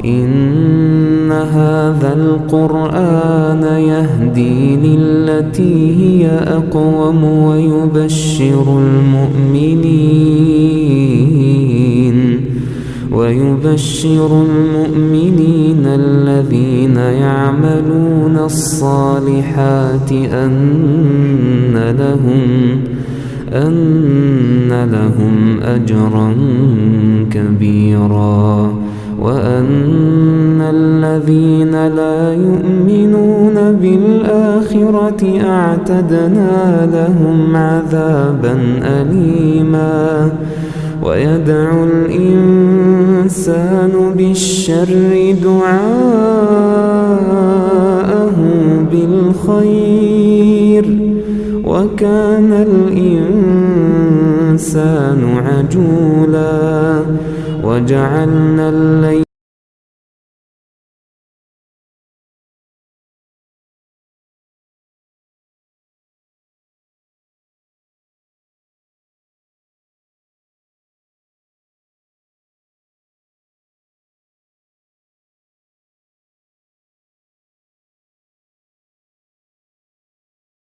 إن هذا القرآن يهدي للتي هي أقوم ويبشر المؤمنين الذين يعملون الصالحات أن لهم أجرا كبيرا وأن الذين لا يؤمنون بالآخرة أعتدنا لهم عذابا أليما ويدعو الإنسان بالشر دعاءه بالخير وكان الإنسان عجولا وجعلنا الليل